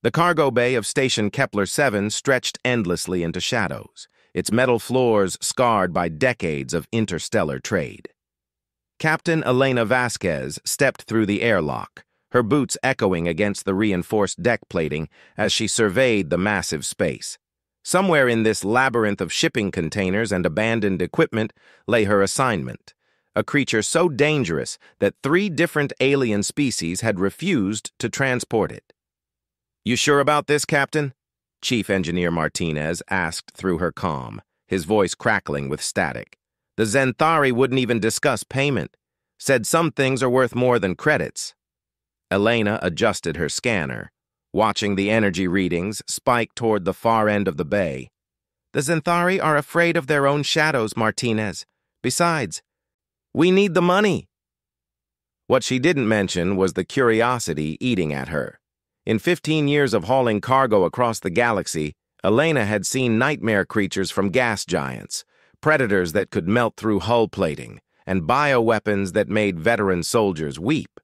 The cargo bay of Station Kepler-7 stretched endlessly into shadows, its metal floors scarred by decades of interstellar trade. Captain Elena Vasquez stepped through the airlock, her boots echoing against the reinforced deck plating as she surveyed the massive space. Somewhere in this labyrinth of shipping containers and abandoned equipment lay her assignment, a creature so dangerous that 3 different alien species had refused to transport it. "You sure about this, Captain?" Chief Engineer Martinez asked through her comm, his voice crackling with static. "The Zenthari wouldn't even discuss payment. Said some things are worth more than credits." Elena adjusted her scanner, watching the energy readings spike toward the far end of the bay. "The Zenthari are afraid of their own shadows, Martinez. Besides, we need the money." What she didn't mention was the curiosity eating at her. In 15 years of hauling cargo across the galaxy, Elena had seen nightmare creatures from gas giants, predators that could melt through hull plating, and bioweapons that made veteran soldiers weep.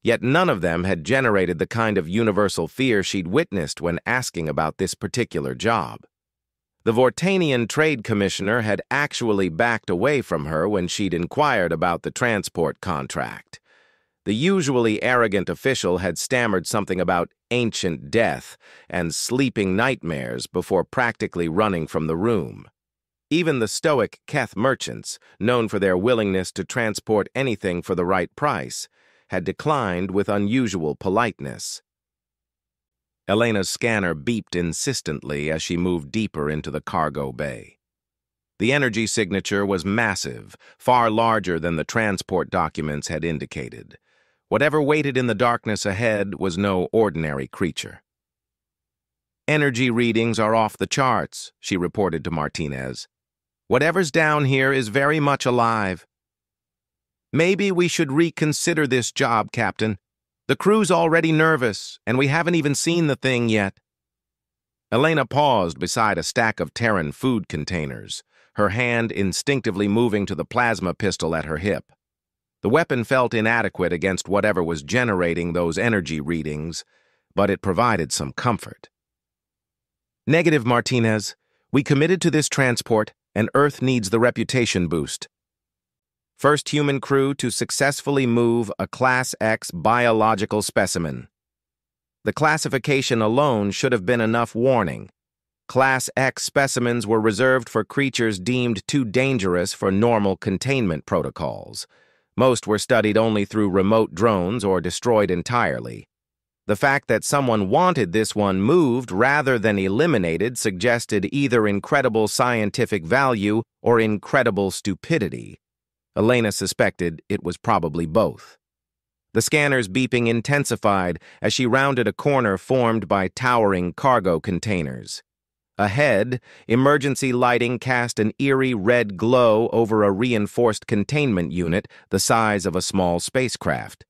Yet none of them had generated the kind of universal fear she'd witnessed when asking about this particular job. The Vortanian Trade Commissioner had actually backed away from her when she'd inquired about the transport contract. The usually arrogant official had stammered something about ancient death and sleeping nightmares before practically running from the room. Even the stoic Keth merchants, known for their willingness to transport anything for the right price, had declined with unusual politeness. Elena's scanner beeped insistently as she moved deeper into the cargo bay. The energy signature was massive, far larger than the transport documents had indicated. Whatever waited in the darkness ahead was no ordinary creature. "Energy readings are off the charts," she reported to Martinez. "Whatever's down here is very much alive." "Maybe we should reconsider this job, Captain. The crew's already nervous, and we haven't even seen the thing yet." Elena paused beside a stack of Terran food containers, her hand instinctively moving to the plasma pistol at her hip. The weapon felt inadequate against whatever was generating those energy readings, but it provided some comfort. "Negative, Martinez. We committed to this transport, and Earth needs the reputation boost. First human crew to successfully move a Class X biological specimen. The classification alone should have been enough warning. Class X specimens were reserved for creatures deemed too dangerous for normal containment protocols. Most were studied only through remote drones or destroyed entirely. The fact that someone wanted this one moved rather than eliminated suggested either incredible scientific value or incredible stupidity. Elena suspected it was probably both. The scanner's beeping intensified as she rounded a corner formed by towering cargo containers. Ahead, emergency lighting cast an eerie red glow over a reinforced containment unit the size of a small spacecraft.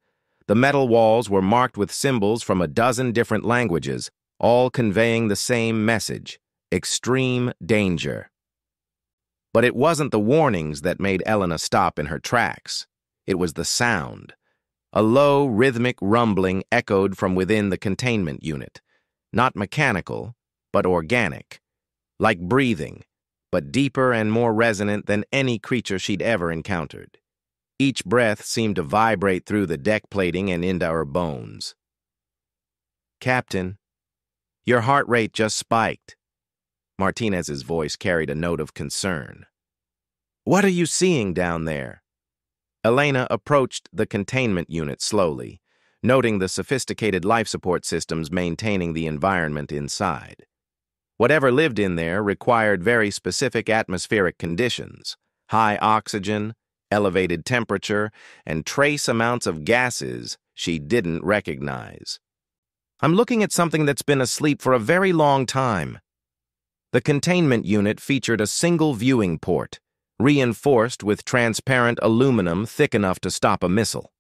The metal walls were marked with symbols from a dozen different languages, all conveying the same message: extreme danger. But it wasn't the warnings that made Elena stop in her tracks. It was the sound. A low, rhythmic rumbling echoed from within the containment unit. Not mechanical, but organic. Like breathing, but deeper and more resonant than any creature she'd ever encountered. Each breath seemed to vibrate through the deck plating and into her bones. "Captain, your heart rate just spiked." Martinez's voice carried a note of concern. "What are you seeing down there?" Elena approached the containment unit slowly, noting the sophisticated life support systems maintaining the environment inside. Whatever lived in there required very specific atmospheric conditions: high oxygen, elevated temperature, and trace amounts of gases she didn't recognize. "I'm looking at something that's been asleep for a very long time." The containment unit featured a single viewing port, reinforced with transparent aluminum thick enough to stop a missile.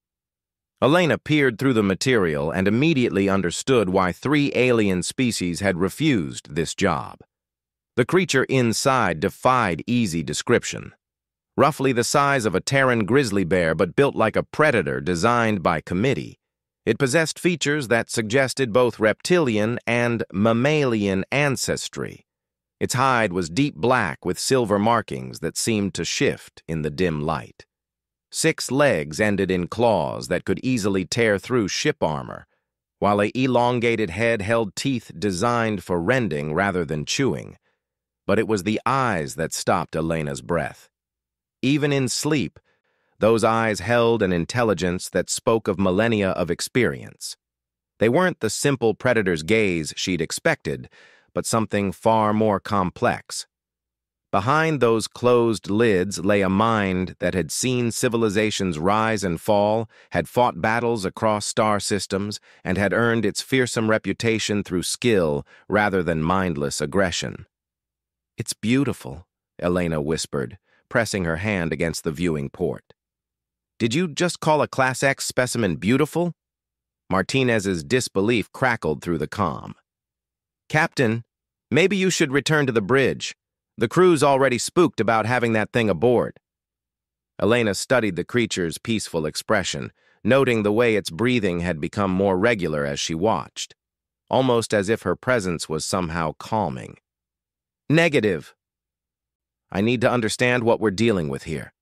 Elena peered through the material and immediately understood why 3 alien species had refused this job. The creature inside defied easy description. Roughly the size of a Terran grizzly bear, but built like a predator designed by committee. It possessed features that suggested both reptilian and mammalian ancestry. Its hide was deep black with silver markings that seemed to shift in the dim light. 6 legs ended in claws that could easily tear through ship armor, while an elongated head held teeth designed for rending rather than chewing. But it was the eyes that stopped Elena's breath. Even in sleep, those eyes held an intelligence that spoke of millennia of experience. They weren't the simple predator's gaze she'd expected, but something far more complex. Behind those closed lids lay a mind that had seen civilizations rise and fall, had fought battles across star systems, and had earned its fearsome reputation through skill rather than mindless aggression. "It's beautiful," Elena whispered, pressing her hand against the viewing port. "Did you just call a Class X specimen beautiful?" Martinez's disbelief crackled through the comm. "Captain, maybe you should return to the bridge. The crew's already spooked about having that thing aboard." Elena studied the creature's peaceful expression, noting the way its breathing had become more regular as she watched, almost as if her presence was somehow calming. "Negative. I need to understand what we're dealing with here."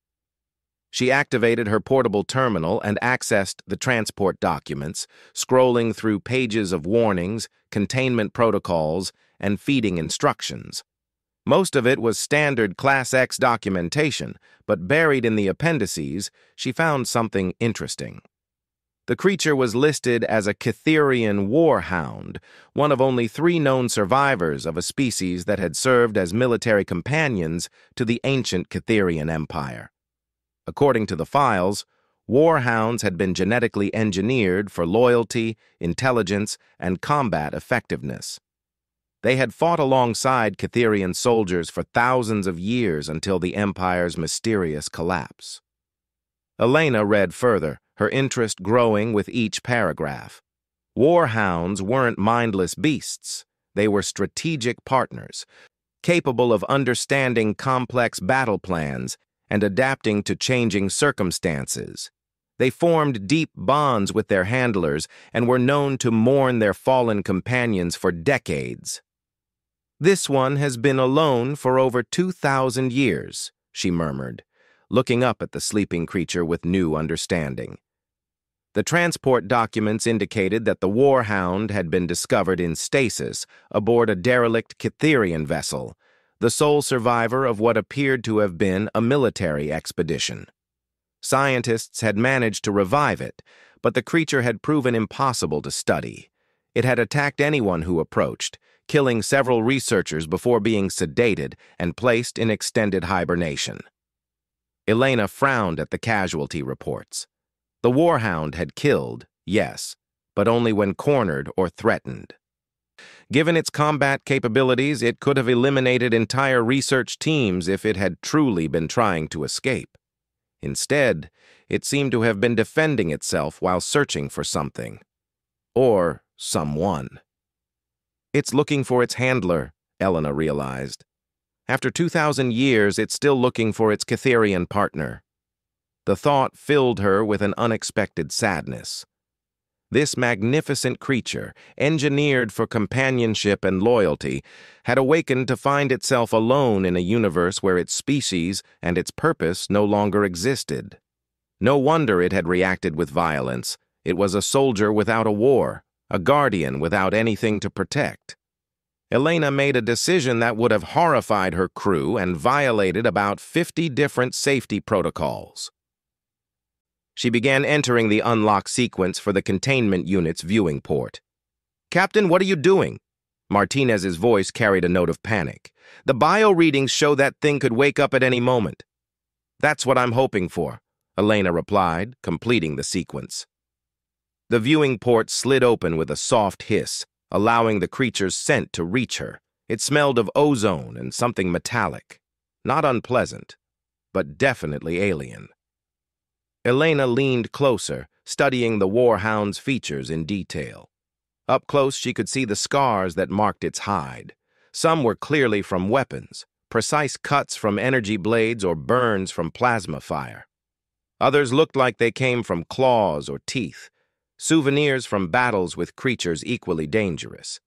She activated her portable terminal and accessed the transport documents, scrolling through pages of warnings, containment protocols, and feeding instructions. Most of it was standard Class X documentation, but buried in the appendices, she found something interesting. The creature was listed as a Catherian warhound, one of only 3 known survivors of a species that had served as military companions to the ancient Catherian Empire. According to the files, warhounds had been genetically engineered for loyalty, intelligence, and combat effectiveness. They had fought alongside Catherian soldiers for thousands of years until the Empire's mysterious collapse. Elena read further, her interest growing with each paragraph. Warhounds weren't mindless beasts. They were strategic partners, capable of understanding complex battle plans and adapting to changing circumstances. They formed deep bonds with their handlers and were known to mourn their fallen companions for decades. "This one has been alone for over 2,000 years, she murmured, looking up at the sleeping creature with new understanding. The transport documents indicated that the warhound had been discovered in stasis aboard a derelict Catherian vessel, the sole survivor of what appeared to have been a military expedition. Scientists had managed to revive it, but the creature had proven impossible to study. It had attacked anyone who approached, killing several researchers before being sedated and placed in extended hibernation." Elena frowned at the casualty reports. The warhound had killed, yes, but only when cornered or threatened. Given its combat capabilities, it could have eliminated entire research teams if it had truly been trying to escape. Instead, it seemed to have been defending itself while searching for something. Or someone. "It's looking for its handler," Elena realized. "After 2,000 years, it's still looking for its Catherian partner." The thought filled her with an unexpected sadness. This magnificent creature, engineered for companionship and loyalty, had awakened to find itself alone in a universe where its species and its purpose no longer existed. No wonder it had reacted with violence. It was a soldier without a war, a guardian without anything to protect. Elena made a decision that would have horrified her crew and violated about 50 different safety protocols. She began entering the unlock sequence for the containment unit's viewing port. "Captain, what are you doing?" Martinez's voice carried a note of panic. "The bio readings show that thing could wake up at any moment." "That's what I'm hoping for," Elena replied, completing the sequence. The viewing port slid open with a soft hiss, allowing the creature's scent to reach her. It smelled of ozone and something metallic. Not unpleasant, but definitely alien. Elena leaned closer, studying the warhound's features in detail. Up close, she could see the scars that marked its hide. Some were clearly from weapons, precise cuts from energy blades or burns from plasma fire. Others looked like they came from claws or teeth. souvenirs from battles with creatures equally dangerous.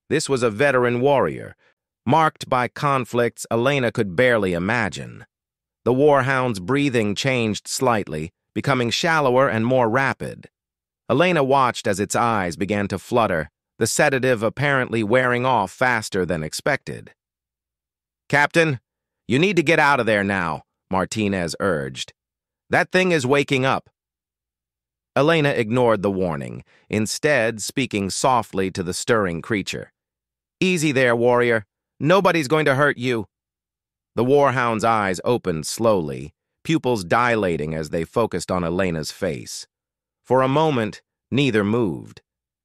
This was a veteran warrior, marked by conflicts Elena could barely imagine. The warhound's breathing changed slightly, becoming shallower and more rapid. Elena watched as its eyes began to flutter, the sedative apparently wearing off faster than expected. "Captain, you need to get out of there now," Martinez urged. "That thing is waking up." Elena ignored the warning, instead speaking softly to the stirring creature. "Easy there, warrior. Nobody's going to hurt you." The warhound's eyes opened slowly, pupils dilating as they focused on Elena's face. For a moment, neither moved.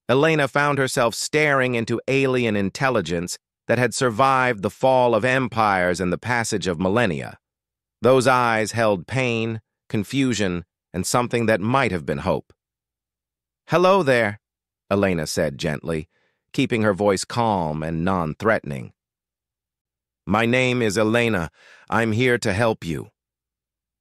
Elena found herself staring into alien intelligence that had survived the fall of empires and the passage of millennia. Those eyes held pain, confusion, and something that might have been hope. "Hello there," Elena said gently, keeping her voice calm and non-threatening. "My name is Elena. I'm here to help you."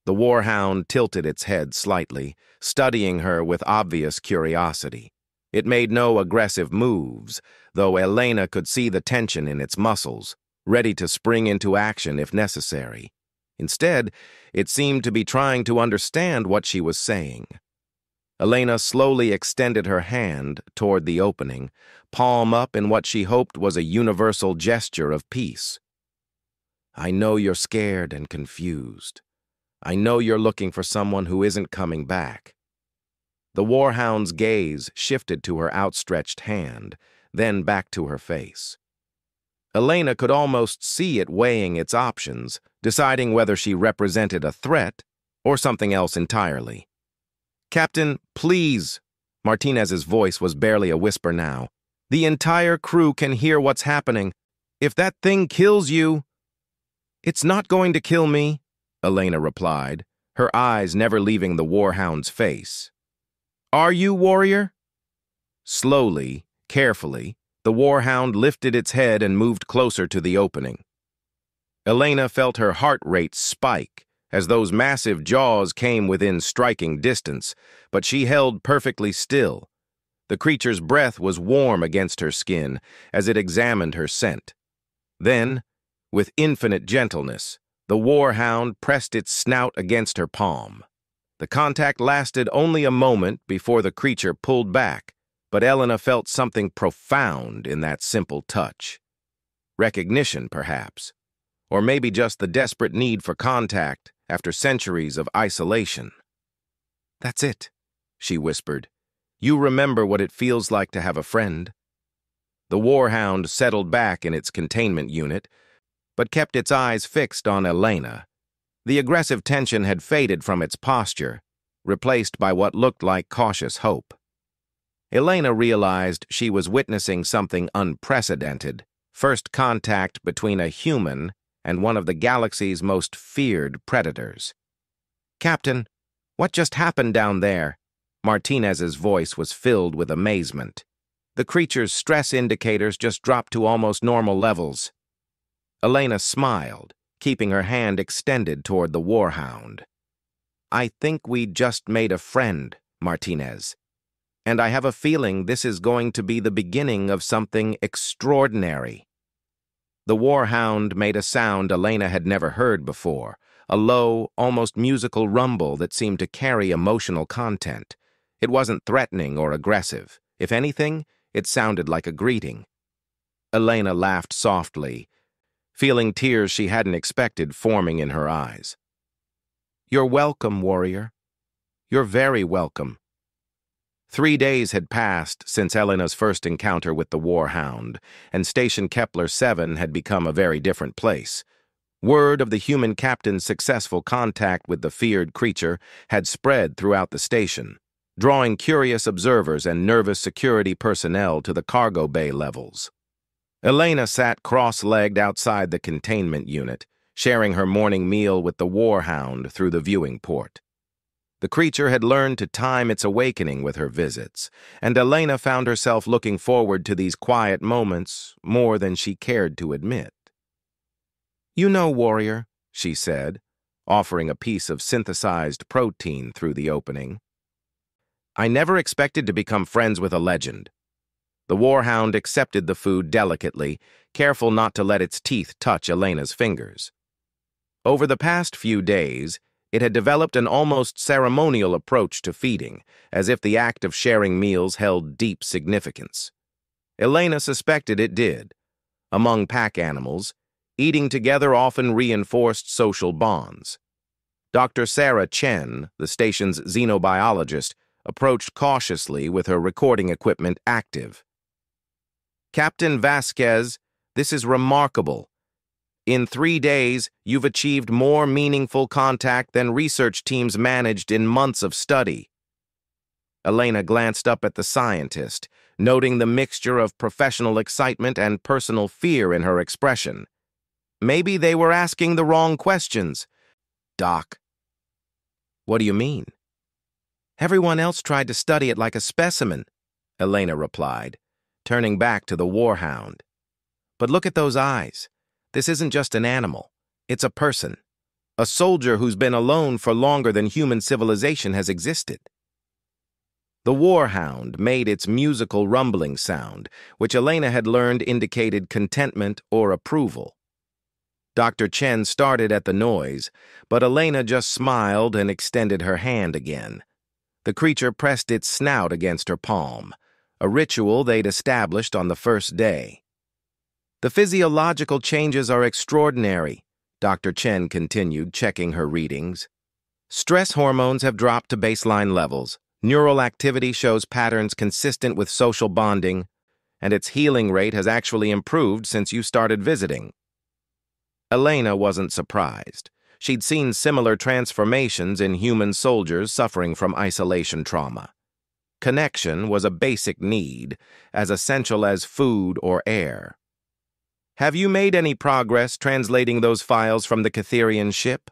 The warhound tilted its head slightly, studying her with obvious curiosity. It made no aggressive moves, though Elena could see the tension in its muscles, ready to spring into action if necessary. Instead, it seemed to be trying to understand what she was saying. Elena slowly extended her hand toward the opening, palm up in what she hoped was a universal gesture of peace. "I know you're scared and confused. I know you're looking for someone who isn't coming back." The warhound's gaze shifted to her outstretched hand, then back to her face. Elena could almost see it weighing its options, deciding whether she represented a threat or something else entirely. "Captain, please." Martinez's voice was barely a whisper now. "The entire crew can hear what's happening. If that thing kills you—" "It's not going to kill me," Elena replied, her eyes never leaving the warhound's face. "Are you, warrior?" Slowly, carefully, the warhound lifted its head and moved closer to the opening. Elena felt her heart rate spike as those massive jaws came within striking distance, but she held perfectly still. The creature's breath was warm against her skin as it examined her scent. Then, with infinite gentleness, the warhound pressed its snout against her palm. The contact lasted only a moment before the creature pulled back, but Elena felt something profound in that simple touch. Recognition, perhaps, or maybe just the desperate need for contact after centuries of isolation. "That's it," she whispered. "You remember what it feels like to have a friend." The warhound settled back in its containment unit, but kept its eyes fixed on Elena. The aggressive tension had faded from its posture, replaced by what looked like cautious hope. Elena realized she was witnessing something unprecedented, first contact between a human and one of the galaxy's most feared predators. "Captain, what just happened down there?" Martinez's voice was filled with amazement. The creature's stress indicators just dropped to almost normal levels. Elena smiled, keeping her hand extended toward the warhound. "I think we just made a friend, Martinez. And I have a feeling this is going to be the beginning of something extraordinary." The warhound made a sound Elena had never heard before, a low, almost musical rumble that seemed to carry emotional content. It wasn't threatening or aggressive. If anything, it sounded like a greeting. Elena laughed softly, feeling tears she hadn't expected forming in her eyes. "You're welcome, warrior. You're very welcome." 3 days had passed since Elena's first encounter with the warhound, and Station Kepler 7 had become a very different place. Word of the human captain's successful contact with the feared creature had spread throughout the station, drawing curious observers and nervous security personnel to the cargo bay levels. Elena sat cross-legged outside the containment unit, sharing her morning meal with the warhound through the viewing port. The creature had learned to time its awakening with her visits, and Elena found herself looking forward to these quiet moments more than she cared to admit. "You know, warrior," she said, offering a piece of synthesized protein through the opening, I never expected to become friends with a legend. The warhound accepted the food delicately, careful not to let its teeth touch Elena's fingers. Over the past few days, it had developed an almost ceremonial approach to feeding, as if the act of sharing meals held deep significance. Elena suspected it did. Among pack animals, eating together often reinforced social bonds. Dr. Sarah Chen, the station's xenobiologist, approached cautiously with her recording equipment active. "Captain Vasquez, this is remarkable. In 3 days, you've achieved more meaningful contact than research teams managed in months of study." Elena glanced up at the scientist, noting the mixture of professional excitement and personal fear in her expression. Maybe they were asking the wrong questions. "Doc." "What do you mean?" "Everyone else tried to study it like a specimen," Elena replied, turning back to the warhound. "But look at those eyes. This isn't just an animal. It's a person. A soldier who's been alone for longer than human civilization has existed." The warhound made its musical rumbling sound, which Elena had learned indicated contentment or approval. Dr. Chen started at the noise, but Elena just smiled and extended her hand again. The creature pressed its snout against her palm, a ritual they'd established on the first day. "The physiological changes are extraordinary," Dr. Chen continued, checking her readings. "Stress hormones have dropped to baseline levels. Neural activity shows patterns consistent with social bonding, and its healing rate has actually improved since you started visiting." Elena wasn't surprised. She'd seen similar transformations in human soldiers suffering from isolation trauma. Connection was a basic need, as essential as food or air. "Have you made any progress translating those files from the Catherian ship?"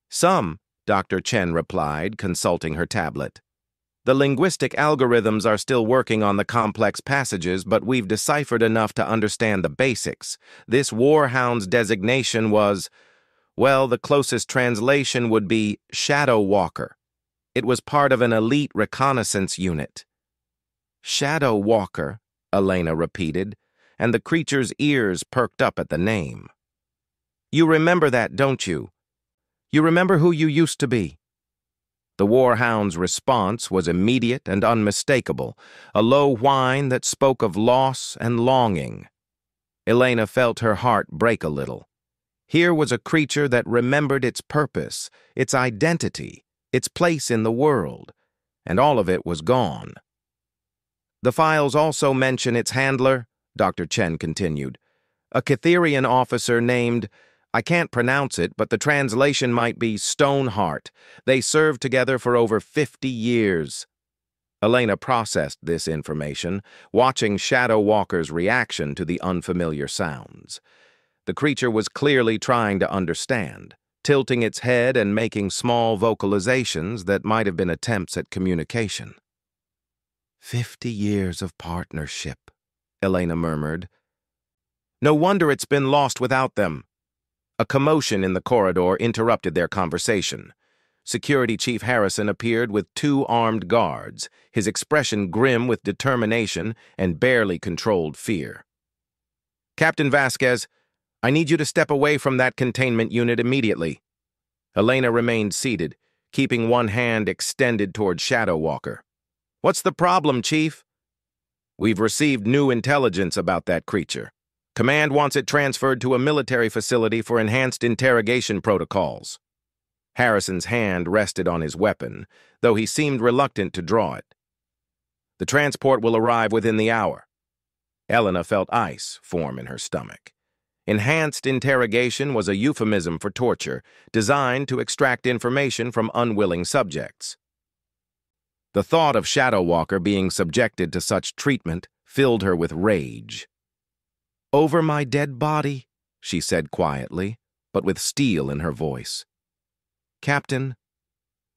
"Some," Dr. Chen replied, consulting her tablet. "The linguistic algorithms are still working on the complex passages, but we've deciphered enough to understand the basics. This warhound's designation was, well, the closest translation would be Shadow Walker. It was part of an elite reconnaissance unit." "Shadow Walker," Elena repeated, and the creature's ears perked up at the name. "You remember that, don't you? You remember who you used to be?" The warhound's response was immediate and unmistakable, a low whine that spoke of loss and longing. Elena felt her heart break a little. Here was a creature that remembered its purpose, its identity, its place in the world, and all of it was gone. "The files also mention its handler," Dr. Chen continued, "a Catherian officer named, I can't pronounce it, but the translation might be Stoneheart. They served together for over 50 years. Elena processed this information, watching Shadow Walker's reaction to the unfamiliar sounds. The creature was clearly trying to understand, tilting its head and making small vocalizations that might have been attempts at communication. 50 years of partnership, Elena murmured. No wonder it's been lost without them. A commotion in the corridor interrupted their conversation. Security Chief Harrison appeared with 2 armed guards, his expression grim with determination and barely controlled fear. "Captain Vasquez, I need you to step away from that containment unit immediately." Elena remained seated, keeping one hand extended toward Shadow Walker. "What's the problem, Chief?" "We've received new intelligence about that creature. Command wants it transferred to a military facility for enhanced interrogation protocols." Harrison's hand rested on his weapon, though he seemed reluctant to draw it. "The transport will arrive within the hour." Elena felt ice form in her stomach. Enhanced interrogation was a euphemism for torture, designed to extract information from unwilling subjects. The thought of Shadow Walker being subjected to such treatment filled her with rage. "Over my dead body," she said quietly, but with steel in her voice. "Captain,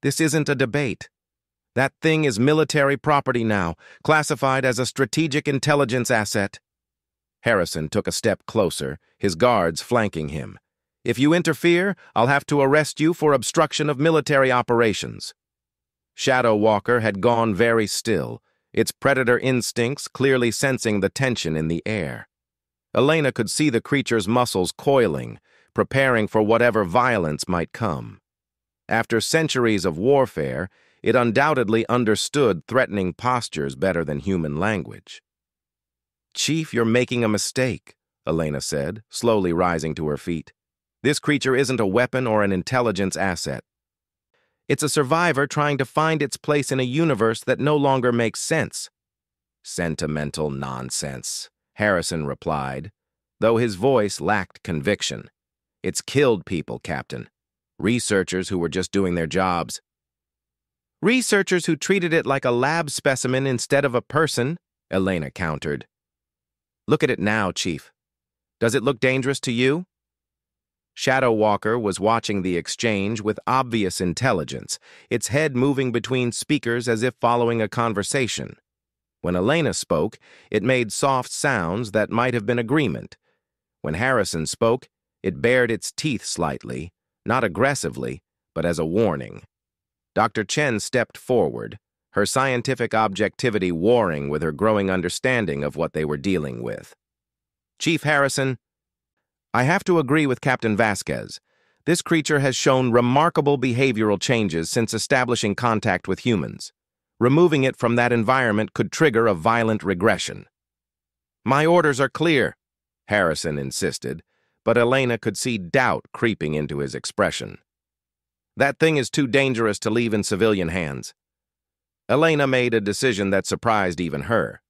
this isn't a debate. That thing is military property now, classified as a strategic intelligence asset." Harrison took a step closer, his guards flanking him. "If you interfere, I'll have to arrest you for obstruction of military operations." Shadow Walker had gone very still, its predator instincts clearly sensing the tension in the air. Elena could see the creature's muscles coiling, preparing for whatever violence might come. After centuries of warfare, it undoubtedly understood threatening postures better than human language. "Chief, you're making a mistake," Elena said, slowly rising to her feet. "This creature isn't a weapon or an intelligence asset. It's a survivor trying to find its place in a universe that no longer makes sense." "Sentimental nonsense," Harrison replied, though his voice lacked conviction. "It's killed people, Captain. Researchers who were just doing their jobs." "Researchers who treated it like a lab specimen instead of a person," Elena countered. "Look at it now, Chief. Does it look dangerous to you?" Shadow Walker was watching the exchange with obvious intelligence, its head moving between speakers as if following a conversation. When Elena spoke, it made soft sounds that might have been agreement. When Harrison spoke, it bared its teeth slightly, not aggressively, but as a warning. Dr. Chen stepped forward, her scientific objectivity warring with her growing understanding of what they were dealing with. "Chief Harrison, I have to agree with Captain Vasquez. This creature has shown remarkable behavioral changes since establishing contact with humans. Removing it from that environment could trigger a violent regression." "My orders are clear," Harrison insisted, but Elena could see doubt creeping into his expression. "That thing is too dangerous to leave in civilian hands." Elena made a decision that surprised even her.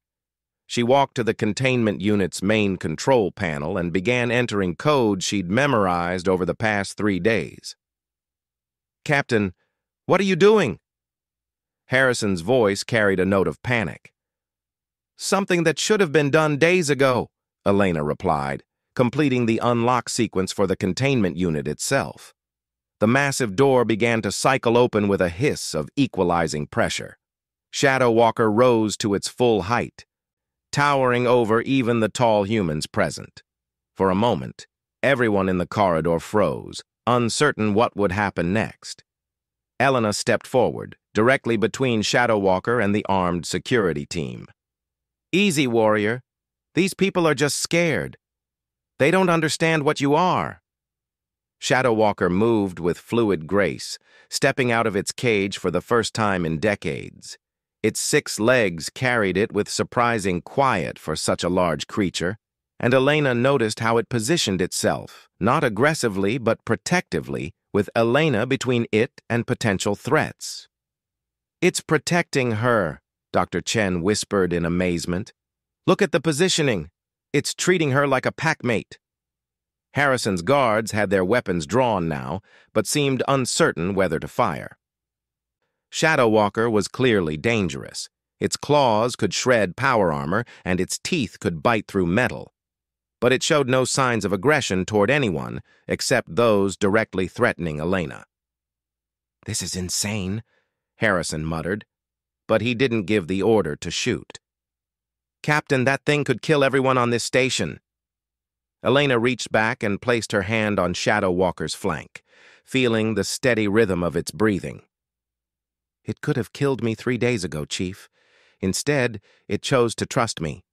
She walked to the containment unit's main control panel and began entering code she'd memorized over the past 3 days. "Captain, what are you doing?" Harrison's voice carried a note of panic. "Something that should have been done days ago," Elena replied, completing the unlock sequence for the containment unit itself. The massive door began to cycle open with a hiss of equalizing pressure. Shadow Walker rose to its full height, towering over even the tall humans present. For a moment, everyone in the corridor froze, uncertain what would happen next. Elena stepped forward, directly between Shadow Walker and the armed security team. "Easy, warrior. These people are just scared. They don't understand what you are." Shadow Walker moved with fluid grace, stepping out of its cage for the first time in decades. Its 6 legs carried it with surprising quiet for such a large creature, and Elena noticed how it positioned itself, not aggressively but protectively, with Elena between it and potential threats. "It's protecting her," Dr. Chen whispered in amazement. "Look at the positioning. It's treating her like a packmate." Harrison's guards had their weapons drawn now, but seemed uncertain whether to fire. Shadow Walker was clearly dangerous. Its claws could shred power armor, and its teeth could bite through metal. But it showed no signs of aggression toward anyone, except those directly threatening Elena. "This is insane," Harrison muttered, but he didn't give the order to shoot. "Captain, that thing could kill everyone on this station." Elena reached back and placed her hand on Shadow Walker's flank, feeling the steady rhythm of its breathing. "It could have killed me 3 days ago, Chief. Instead, it chose to trust me.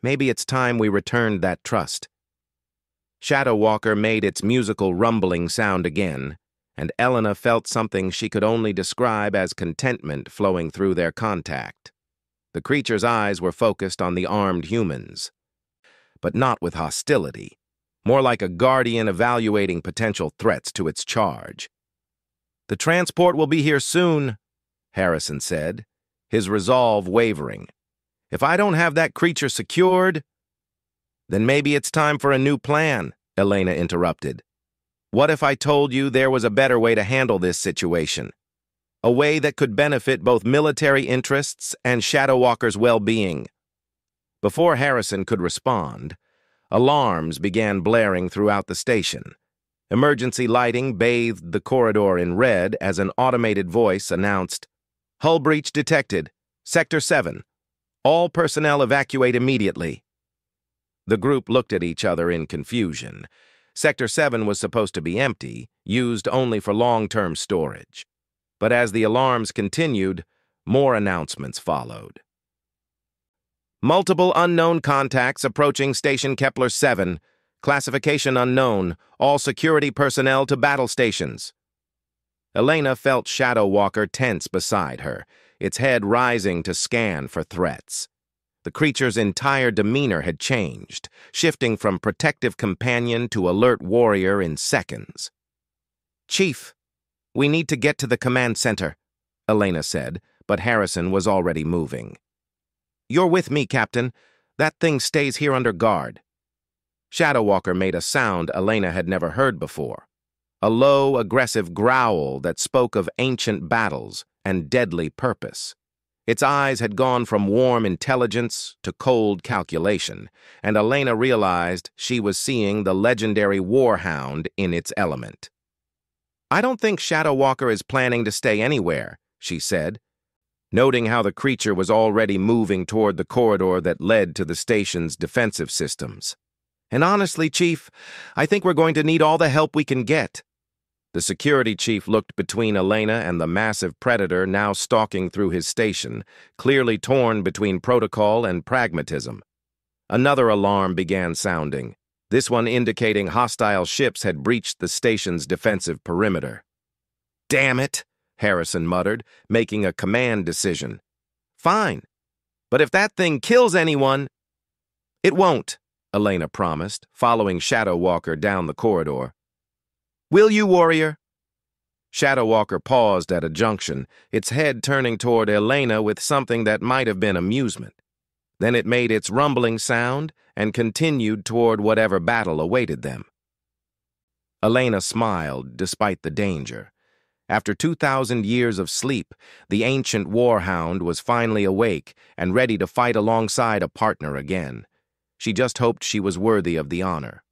Maybe it's time we returned that trust." Shadow Walker made its musical rumbling sound again, and Elena felt something she could only describe as contentment flowing through their contact. The creature's eyes were focused on the armed humans, but not with hostility, more like a guardian evaluating potential threats to its charge. "The transport will be here soon," Harrison said, his resolve wavering. "If I don't have that creature secured—" "Then maybe it's time for a new plan," Elena interrupted. "What if I told you there was a better way to handle this situation? A way that could benefit both military interests and Shadow Walker's well-being?" Before Harrison could respond, alarms began blaring throughout the station. Emergency lighting bathed the corridor in red as an automated voice announced, "Hull breach detected. Sector 7. All personnel evacuate immediately." The group looked at each other in confusion. Sector 7 was supposed to be empty, used only for long-term storage. But as the alarms continued, more announcements followed. Multiple unknown contacts approaching Station Kepler-7. Classification unknown. All security personnel to battle stations. Elena felt Shadow Walker tense beside her, its head rising to scan for threats. The creature's entire demeanor had changed, shifting from protective companion to alert warrior in seconds. "Chief, we need to get to the command center," Elena said, but Harrison was already moving. "You're with me, Captain. That thing stays here under guard." Shadow Walker made a sound Elena had never heard before. A low, aggressive growl that spoke of ancient battles and deadly purpose. Its eyes had gone from warm intelligence to cold calculation, and Elena realized she was seeing the legendary warhound in its element. "I don't think Shadow Walker is planning to stay anywhere," she said, noting how the creature was already moving toward the corridor that led to the station's defensive systems. "And honestly, Chief, I think we're going to need all the help we can get." The security chief looked between Elena and the massive predator now stalking through his station, clearly torn between protocol and pragmatism. Another alarm began sounding, this one indicating hostile ships had breached the station's defensive perimeter. "Damn it," Harrison muttered, making a command decision. "Fine, but if that thing kills anyone—" "It won't," Elena promised, following Shadow Walker down the corridor. "Will you, warrior?" Shadow Walker paused at a junction, its head turning toward Elena with something that might have been amusement. Then it made its rumbling sound and continued toward whatever battle awaited them. Elena smiled despite the danger. After 2,000 years of sleep, the ancient warhound was finally awake and ready to fight alongside a partner again. She just hoped she was worthy of the honor.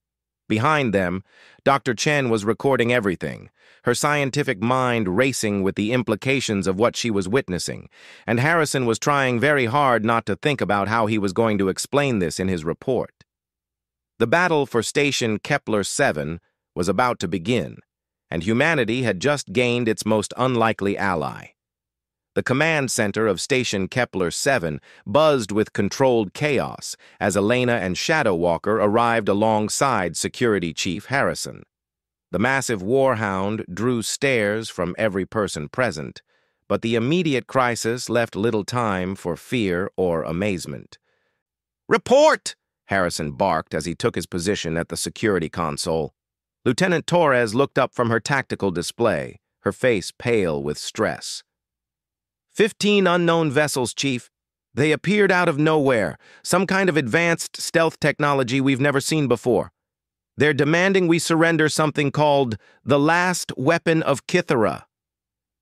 Behind them, Dr. Chen was recording everything, her scientific mind racing with the implications of what she was witnessing, and Harrison was trying very hard not to think about how he was going to explain this in his report. The battle for Station Kepler-7 was about to begin, and humanity had just gained its most unlikely ally. The command center of Station Kepler-7 buzzed with controlled chaos as Elena and Shadow Walker arrived alongside Security Chief Harrison. The massive warhound drew stares from every person present, but the immediate crisis left little time for fear or amazement. "Report!" Harrison barked as he took his position at the security console. Lieutenant Torres looked up from her tactical display, her face pale with stress. 15 unknown vessels, Chief. They appeared out of nowhere, some kind of advanced stealth technology we've never seen before. They're demanding we surrender something called the Last Weapon of Kythera."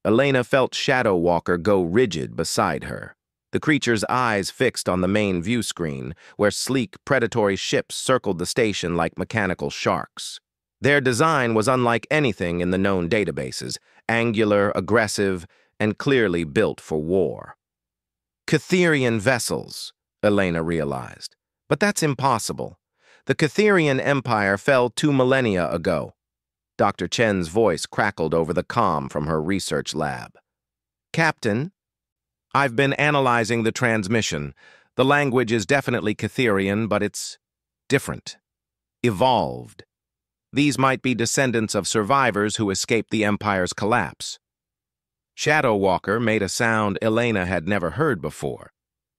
Elena felt Shadow Walker go rigid beside her, the creature's eyes fixed on the main view screen, where sleek, predatory ships circled the station like mechanical sharks. Their design was unlike anything in the known databases, angular, aggressive, and clearly built for war. Kytherian vessels, Elena realized. But that's impossible. The Kytherian Empire fell 2 millennia ago. Dr. Chen's voice crackled over the comm from her research lab. "Captain, I've been analyzing the transmission. The language is definitely Kytherian, but it's different. Evolved. These might be descendants of survivors who escaped the Empire's collapse." Shadow Walker made a sound Elena had never heard before,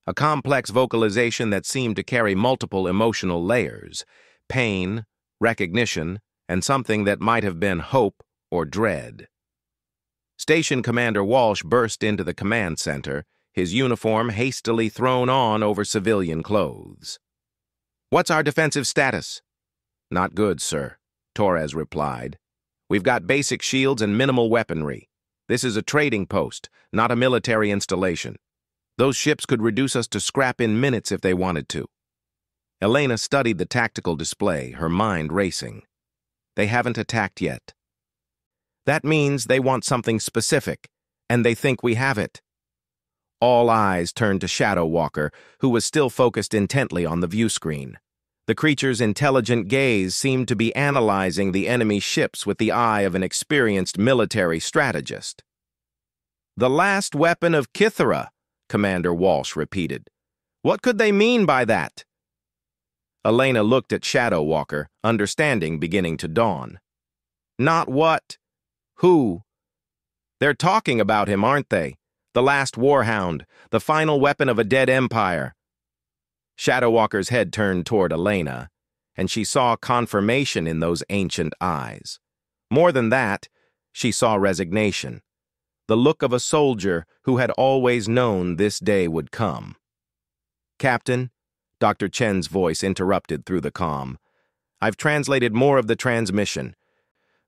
a complex vocalization that seemed to carry multiple emotional layers, pain, recognition, and something that might have been hope or dread. Station Commander Walsh burst into the command center, his uniform hastily thrown on over civilian clothes. "What's our defensive status?" "Not good, sir," Torres replied. "We've got basic shields and minimal weaponry. This is a trading post, not a military installation. Those ships could reduce us to scrap in minutes if they wanted to." Elena studied the tactical display, her mind racing. They haven't attacked yet. That means they want something specific, and they think we have it. All eyes turned to Shadow Walker, who was still focused intently on the view screen. The creature's intelligent gaze seemed to be analyzing the enemy ships with the eye of an experienced military strategist. The last weapon of Kythera, Commander Walsh repeated. What could they mean by that? Elena looked at Shadow Walker, understanding beginning to dawn. Not what? Who? They're talking about him, aren't they? The last warhound, the final weapon of a dead empire. Shadow Walker's head turned toward Elena, and she saw confirmation in those ancient eyes. More than that, she saw resignation, the look of a soldier who had always known this day would come. Captain, Dr. Chen's voice interrupted through the comm. I've translated more of the transmission.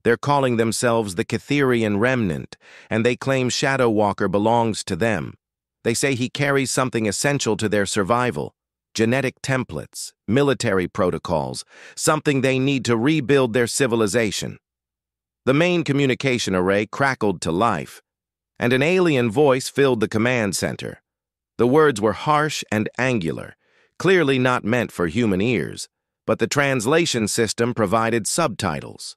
They're calling themselves the Kytherian Remnant, and they claim Shadow Walker belongs to them. They say he carries something essential to their survival. Genetic templates, military protocols, something they need to rebuild their civilization. The main communication array crackled to life, and an alien voice filled the command center. The words were harsh and angular, clearly not meant for human ears, but the translation system provided subtitles.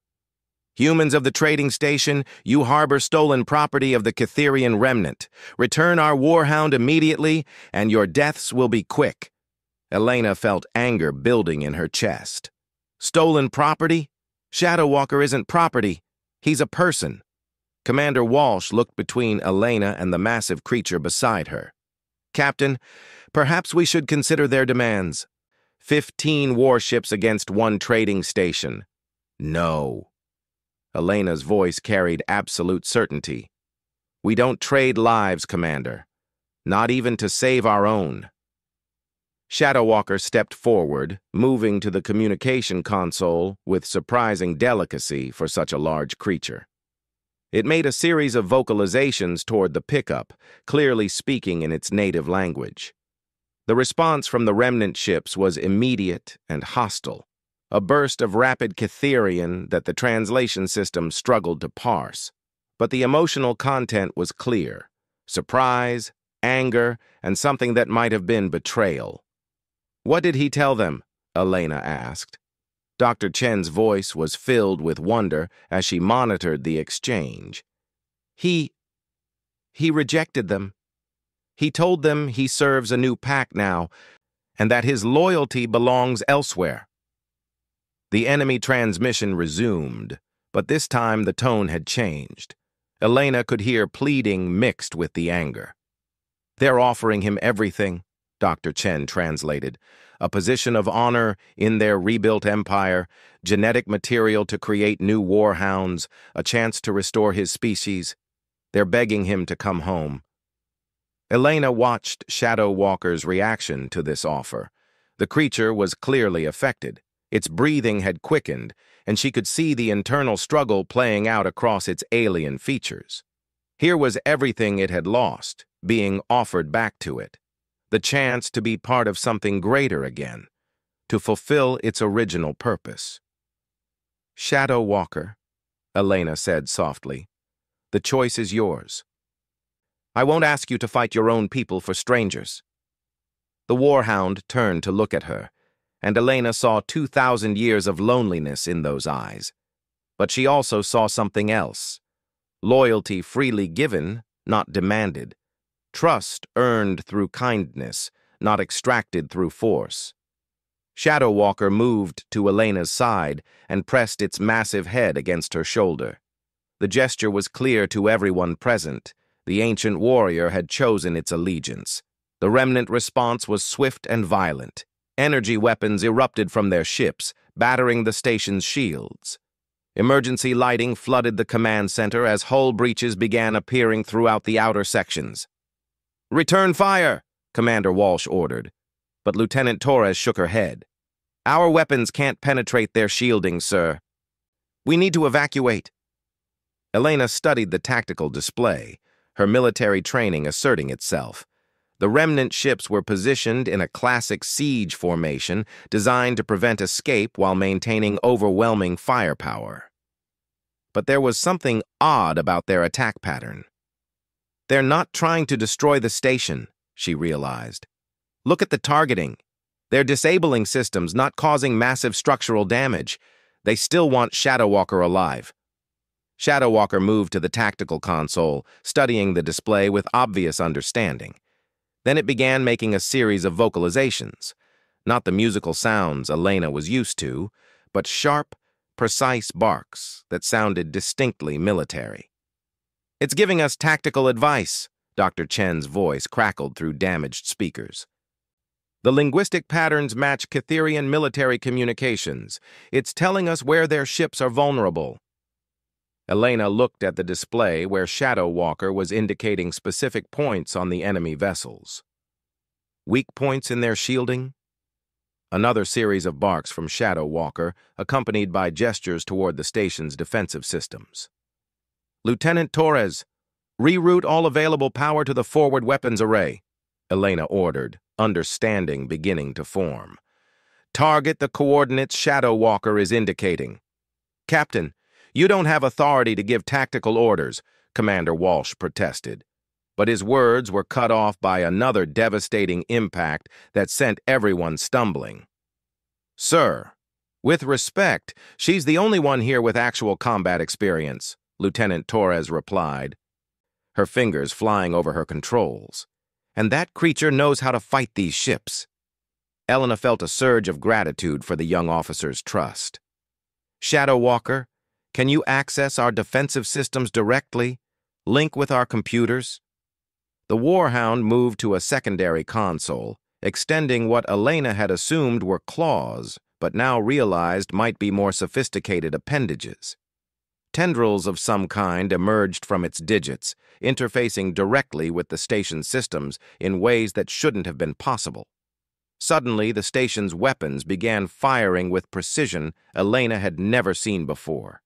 Humans of the trading station, you harbor stolen property of the Kytherian Remnant. Return our warhound immediately, and your deaths will be quick. Elena felt anger building in her chest. Stolen property? Shadow Walker isn't property. He's a person. Commander Walsh looked between Elena and the massive creature beside her. Captain, perhaps we should consider their demands. 15 warships against 1 trading station. No. Elena's voice carried absolute certainty. We don't trade lives, Commander. Not even to save our own. Shadow Walker stepped forward, moving to the communication console with surprising delicacy for such a large creature. It made a series of vocalizations toward the pickup, clearly speaking in its native language. The response from the remnant ships was immediate and hostile, a burst of rapid Kytherian that the translation system struggled to parse. But the emotional content was clear: surprise, anger, and something that might have been betrayal. What did he tell them? Elena asked. Dr. Chen's voice was filled with wonder as she monitored the exchange. He rejected them. He told them he serves a new pack now, and that his loyalty belongs elsewhere. The enemy transmission resumed, but this time the tone had changed. Elena could hear pleading mixed with the anger. They're offering him everything, Dr. Chen translated. A position of honor in their rebuilt empire, genetic material to create new warhounds, a chance to restore his species. They're begging him to come home. Elena watched Shadow Walker's reaction to this offer. The creature was clearly affected. Its breathing had quickened, and she could see the internal struggle playing out across its alien features. Here was everything it had lost, being offered back to it. The chance to be part of something greater again, to fulfill its original purpose. Shadow Walker, Elena said softly, the choice is yours. I won't ask you to fight your own people for strangers. The warhound turned to look at her, and Elena saw 2,000 years of loneliness in those eyes. But she also saw something else. Loyalty freely given, not demanded. Trust earned through kindness, not extracted through force. Shadow Walker moved to Elena's side and pressed its massive head against her shoulder. The gesture was clear to everyone present. The ancient warrior had chosen its allegiance. The remnant response was swift and violent. Energy weapons erupted from their ships, battering the station's shields. Emergency lighting flooded the command center as hull breaches began appearing throughout the outer sections. Return fire, Commander Walsh ordered, but Lieutenant Torres shook her head. Our weapons can't penetrate their shielding, sir. We need to evacuate. Elena studied the tactical display, her military training asserting itself. The remnant ships were positioned in a classic siege formation designed to prevent escape while maintaining overwhelming firepower. But there was something odd about their attack pattern. They're not trying to destroy the station, she realized. Look at the targeting. They're disabling systems, not causing massive structural damage. They still want Shadow Walker alive. Shadow Walker moved to the tactical console, studying the display with obvious understanding. Then it began making a series of vocalizations. Not the musical sounds Elena was used to, but sharp, precise barks that sounded distinctly military. "It's giving us tactical advice," Dr. Chen's voice crackled through damaged speakers. "The linguistic patterns match Catherian military communications. It's telling us where their ships are vulnerable." Elena looked at the display where Shadow Walker was indicating specific points on the enemy vessels. Weak points in their shielding? Another series of barks from Shadow Walker, accompanied by gestures toward the station's defensive systems. "Lieutenant Torres, reroute all available power to the forward weapons array," Elena ordered, understanding beginning to form. "Target the coordinates Shadow Walker is indicating." "Captain, you don't have authority to give tactical orders," Commander Walsh protested. But his words were cut off by another devastating impact that sent everyone stumbling. "Sir, with respect, she's the only one here with actual combat experience," Lieutenant Torres replied, her fingers flying over her controls. "And that creature knows how to fight these ships." Elena felt a surge of gratitude for the young officer's trust. "Shadow Walker, can you access our defensive systems directly? Link with our computers?" The Warhound moved to a secondary console, extending what Elena had assumed were claws, but now realized might be more sophisticated appendages. Tendrils of some kind emerged from its digits, interfacing directly with the station's systems in ways that shouldn't have been possible. Suddenly, the station's weapons began firing with precision Elena had never seen before.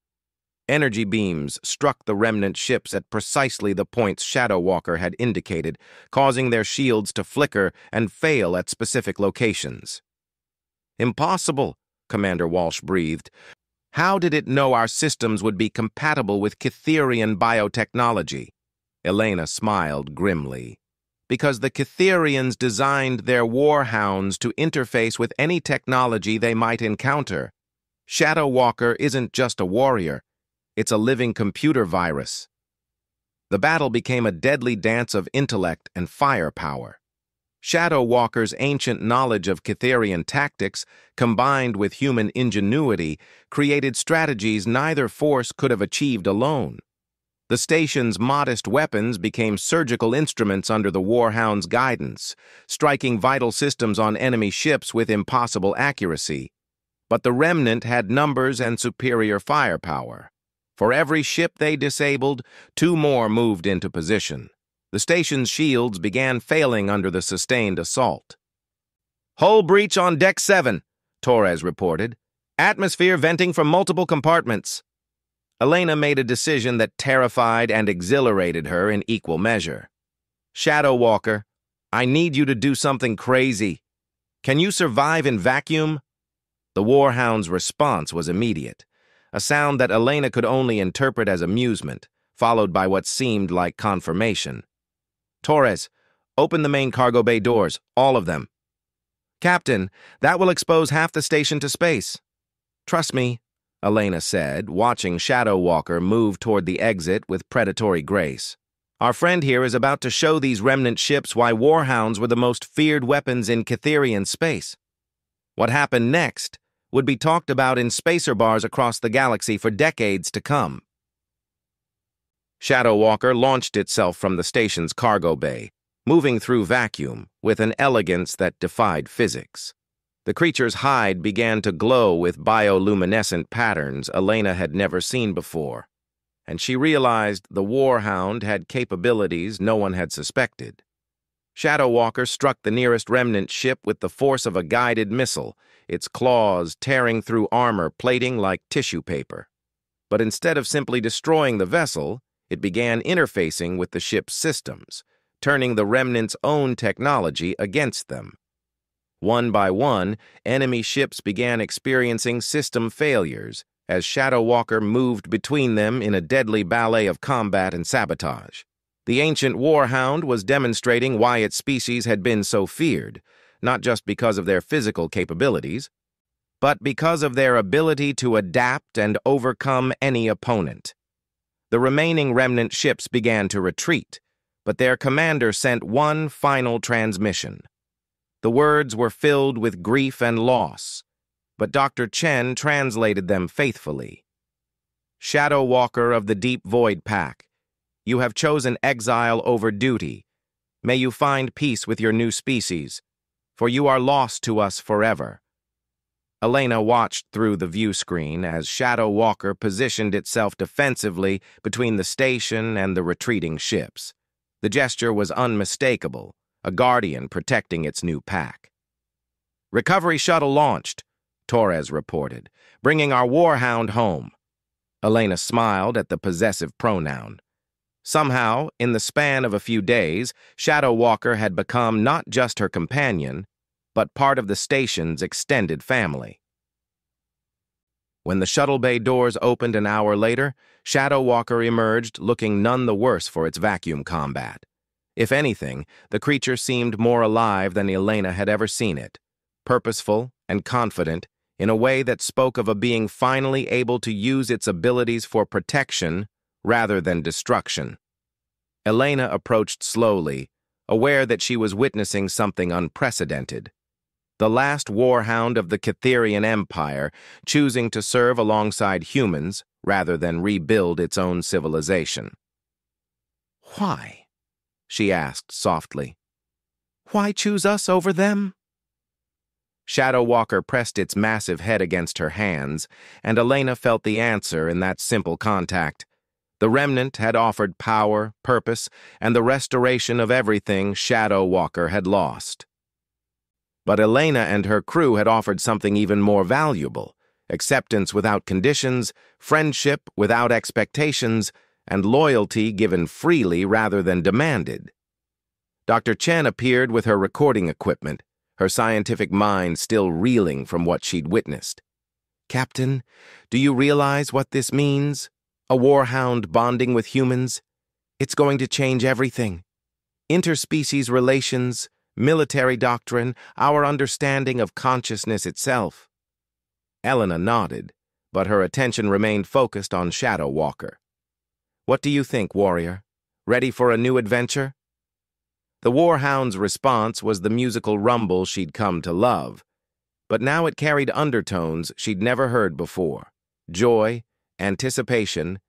Energy beams struck the remnant ships at precisely the points Shadow Walker had indicated, causing their shields to flicker and fail at specific locations. "Impossible," Commander Walsh breathed. "How did it know our systems would be compatible with Catherian biotechnology?" Elena smiled grimly. "Because the Catherians designed their warhounds to interface with any technology they might encounter. Shadow Walker isn't just a warrior. It's a living computer virus." The battle became a deadly dance of intellect and firepower. Shadow Walker's ancient knowledge of Catherian tactics, combined with human ingenuity, created strategies neither force could have achieved alone. The station's modest weapons became surgical instruments under the Warhound's guidance, striking vital systems on enemy ships with impossible accuracy. But the Remnant had numbers and superior firepower. For every ship they disabled, 2 more moved into position. The station's shields began failing under the sustained assault. "Hull breach on Deck 7, Torres reported. "Atmosphere venting from multiple compartments." Elena made a decision that terrified and exhilarated her in equal measure. "Shadow Walker, I need you to do something crazy. Can you survive in vacuum?" The Warhound's response was immediate, a sound that Elena could only interpret as amusement, followed by what seemed like confirmation. "Torres, open the main cargo bay doors, all of them." "Captain, that will expose half the station to space." "Trust me," Elena said, watching Shadow Walker move toward the exit with predatory grace. "Our friend here is about to show these remnant ships why warhounds were the most feared weapons in Catherian space. What happened next would be talked about in spacer bars across the galaxy for decades to come." Shadow Walker launched itself from the station's cargo bay, moving through vacuum with an elegance that defied physics. The creature's hide began to glow with bioluminescent patterns Elena had never seen before, and she realized the Warhound had capabilities no one had suspected. Shadow Walker struck the nearest remnant ship with the force of a guided missile, its claws tearing through armor plating like tissue paper. But instead of simply destroying the vessel, it began interfacing with the ship's systems, turning the remnant's own technology against them. One by one, enemy ships began experiencing system failures as Shadow Walker moved between them in a deadly ballet of combat and sabotage. The ancient Warhound was demonstrating why its species had been so feared, not just because of their physical capabilities, but because of their ability to adapt and overcome any opponent. The remaining remnant ships began to retreat, but their commander sent one final transmission. The words were filled with grief and loss, but Dr. Chen translated them faithfully. Shadow Walker of the Deep Void Pack, you have chosen exile over duty. May you find peace with your new species, for you are lost to us forever. Elena watched through the view screen as Shadow Walker positioned itself defensively between the station and the retreating ships. The gesture was unmistakable, a guardian protecting its new pack. "Recovery shuttle launched," Torres reported, "bringing our warhound home." Elena smiled at the possessive pronoun. Somehow, in the span of a few days, Shadow Walker had become not just her companion, but part of the station's extended family. When the shuttle bay doors opened an hour later, Shadow Walker emerged looking none the worse for its vacuum combat. If anything, the creature seemed more alive than Elena had ever seen it, purposeful and confident in a way that spoke of a being finally able to use its abilities for protection rather than destruction. Elena approached slowly, aware that she was witnessing something unprecedented. The last warhound of the Catherian Empire, choosing to serve alongside humans rather than rebuild its own civilization. "Why?" she asked softly. "Why choose us over them?" Shadow Walker pressed its massive head against her hands, and Elena felt the answer in that simple contact. The Remnant had offered power, purpose, and the restoration of everything Shadow Walker had lost. But Elena and her crew had offered something even more valuable: acceptance without conditions, friendship without expectations, and loyalty given freely rather than demanded. Dr. Chen appeared with her recording equipment, her scientific mind still reeling from what she'd witnessed. "Captain, do you realize what this means? A warhound bonding with humans? It's going to change everything. Interspecies relations, military doctrine, our understanding of consciousness itself." Elena nodded, but her attention remained focused on Shadow Walker. "What do you think, warrior? Ready for a new adventure?" The warhound's response was the musical rumble she'd come to love, but now it carried undertones she'd never heard before: joy, anticipation,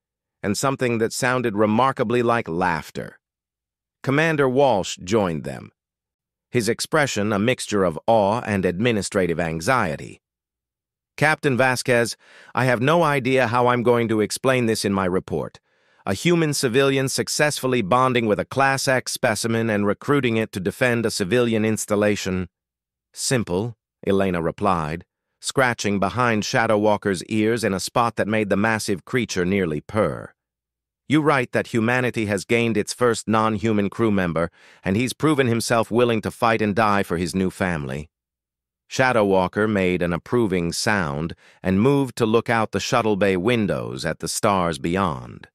and something that sounded remarkably like laughter. Commander Walsh joined them, his expression a mixture of awe and administrative anxiety. "Captain Vasquez, I have no idea how I'm going to explain this in my report. A human civilian successfully bonding with a Class X specimen and recruiting it to defend a civilian installation." "Simple," Elena replied, scratching behind Shadow Walker's ears in a spot that made the massive creature nearly purr. "You write that humanity has gained its first non-human crew member, and he's proven himself willing to fight and die for his new family." Shadow Walker made an approving sound and moved to look out the shuttle bay windows at the stars beyond.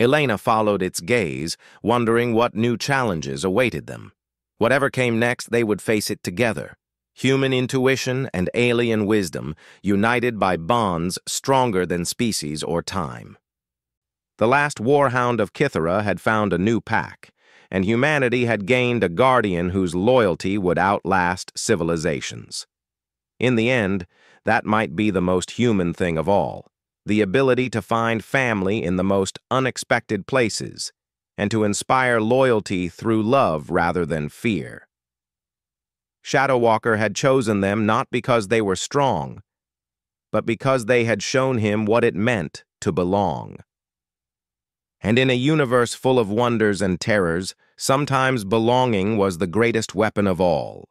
Elena followed its gaze, wondering what new challenges awaited them. Whatever came next, they would face it together. Human intuition and alien wisdom, united by bonds stronger than species or time. The last warhound of Kythera had found a new pack, and humanity had gained a guardian whose loyalty would outlast civilizations. In the end, that might be the most human thing of all: the ability to find family in the most unexpected places, and to inspire loyalty through love rather than fear. Shadow Walker had chosen them not because they were strong, but because they had shown him what it meant to belong. And in a universe full of wonders and terrors, sometimes belonging was the greatest weapon of all.